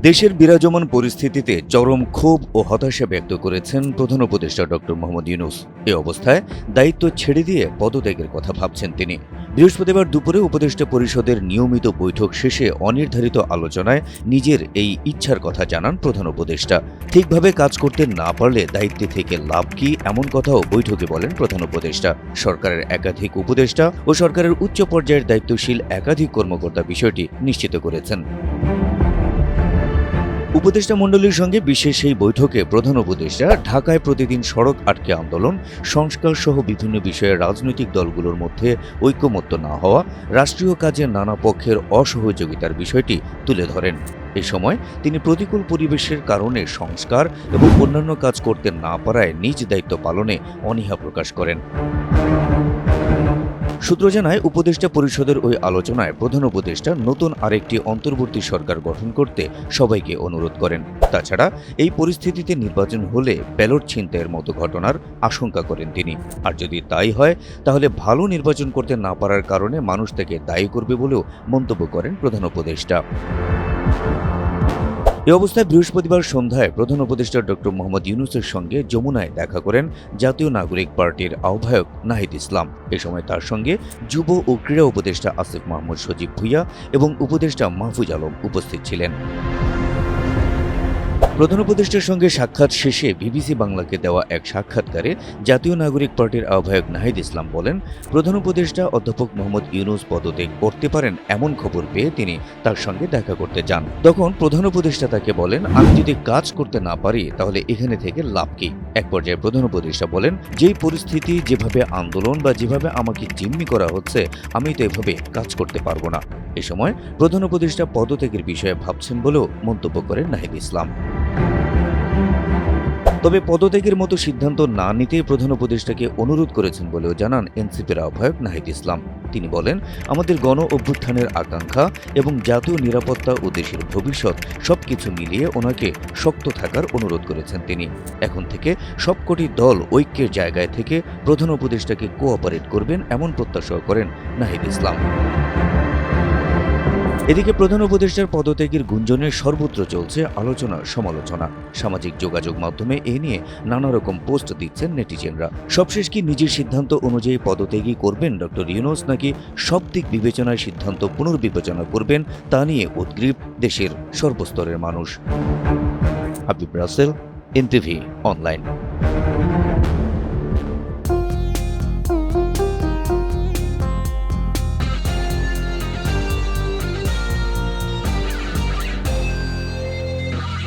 দেশের বিরাজমান পরিস্থিতিতে চরম ক্ষোভ ও হতাশা ব্যক্ত করেছেন প্রধান উপদেষ্টা ডক্টর মোহাম্মদ ইউনূস। এ অবস্থায় দায়িত্ব ছেড়ে দিয়ে পদত্যাগের কথা ভাবছেন তিনি। বৃহস্পতিবার দুপুরে উপদেষ্টা পরিষদের নিয়মিত বৈঠক শেষে অনির্ধারিত আলোচনায় নিজের এই ইচ্ছার কথা জানান প্রধান উপদেষ্টা। ঠিকভাবে কাজ করতে না পারলে দায়িত্বে থেকে লাভ কি, এমন কথাও বৈঠকে বলেন প্রধান উপদেষ্টা। সরকারের একাধিক উপদেষ্টা ও সরকারের উচ্চ পর্যায়ের দায়িত্বশীল একাধিক কর্মকর্তা বিষয়টি নিশ্চিত করেছেন। উপদেষ্টা মণ্ডলীর সঙ্গে বিশেষ সেই বৈঠকে প্রধান উপদেষ্টা ঢাকায় প্রতিদিন সড়ক আটকে আন্দোলন, সংস্কার সহ বিভিন্ন বিষয়ে রাজনৈতিক দলগুলোর মধ্যে ঐকমত্য না হওয়া, রাষ্ট্রীয় কাজে নানা পক্ষের অসহযোগিতার বিষয়টি তুলে ধরেন। এ সময় তিনি প্রতিকূল পরিবেশের কারণে সংস্কার এবং অন্যান্য কাজ করতে না পারায় নিজ দায়িত্ব পালনে অনীহা প্রকাশ করেন। সূত্র জানায়, উপদেষ্টা পরিষদের ওই আলোচনায় প্রধান উপদেষ্টা নতুন আরেকটি অন্তর্বর্তী সরকার গঠন করতে সবাইকে অনুরোধ করেন। তাছাড়া এই পরিস্থিতিতে নির্বাচন হলে ব্যালট ছিনতাইয়ের মতো ঘটনার আশঙ্কা করেন তিনি। আর যদি তাই হয়, তাহলে ভালো নির্বাচন করতে না পারার কারণে মানুষ তাকে দায়ী করবে বলেও মন্তব্য করেন প্রধান উপদেষ্টা। এ অবস্থায় বৃহস্পতিবার সন্ধ্যায় প্রধান উপদেষ্টা ডক্টর মোহাম্মদ ইউনূসের সঙ্গে যমুনায় দেখা করেন জাতীয় নাগরিক পার্টির আহ্বায়ক নাহিদ ইসলাম। এ সময় তার সঙ্গে যুব ও ক্রীড়া উপদেষ্টা আসিফ মাহমুদ সজীব ভুঁইয়া এবং উপদেষ্টা মাহফুজ আলম উপস্থিত ছিলেন। প্রধান উপদেষ্টার সঙ্গে সাক্ষাৎ শেষে বিবিসি বাংলাকে দেওয়া এক সাক্ষাৎকারে জাতীয় নাগরিক পার্টির আহ্বায়ক নাহিদ ইসলাম বলেন, প্রধান উপদেষ্টা অধ্যাপক মোহাম্মদ ইউনূস পদত্যাগ করতে পারেন এমন খবর পেয়ে তিনি তার সঙ্গে দেখা করতে যান। তখন প্রধান উপদেষ্টা তাকে বলেন, আমি যদি কাজ করতে না পারি তাহলে এখানে থেকে লাভ কি? এক পর্যায়ে প্রধান উপদেষ্টা বলেন, যেই পরিস্থিতি, যেভাবে আন্দোলন বা যেভাবে আমাকে জিম্মি করা হচ্ছে, আমি তো এভাবে কাজ করতে পারবো না। এ সময় প্রধান উপদেষ্টা পদত্যাগের বিষয়ে ভাবছেন বলেও মন্তব্য করেন নাহিদ ইসলাম। তবে পদত্যাগের মতো সিদ্ধান্ত না নিতেই প্রধান উপদেষ্টাকে অনুরোধ করেছেন বলেও জানান এনসিপির আহ্বায়ক নাহিদ ইসলাম। তিনি বলেন, আমাদের গণ অভ্যুত্থানের আকাঙ্ক্ষা এবং জাতীয় নিরাপত্তা ও দেশের ভবিষ্যৎ সবকিছু মিলিয়ে ওনাকে শক্ত থাকার অনুরোধ করেছেন তিনি। এখন থেকে সবকটি দল ঐক্যের জায়গায় থেকে প্রধান উপদেষ্টাকে কোঅপারেট করবেন, এমন প্রত্যাশা করেন নাহিদ ইসলাম। এদিকে প্রধান উপদেষ্টার পদত্যাগের গুঞ্জনে সর্বত্র চলছে আলোচনা সমালোচনা। সামাজিক যোগাযোগ মাধ্যমে এ নিয়ে নানা রকম পোস্ট দিচ্ছেন নেটিজেনরা। সবশেষ কি নিজের সিদ্ধান্ত অনুযায়ী পদত্যাগই করবেন ডক্টর ইউনূস, নাকি সব দিক বিবেচনায় সিদ্ধান্ত পুনর্বিবেচনা করবেন, তা নিয়ে উদ্গ্রীব দেশের সর্বস্তরের মানুষ। হাবিব রাসেল, এনটিভি অনলাইন।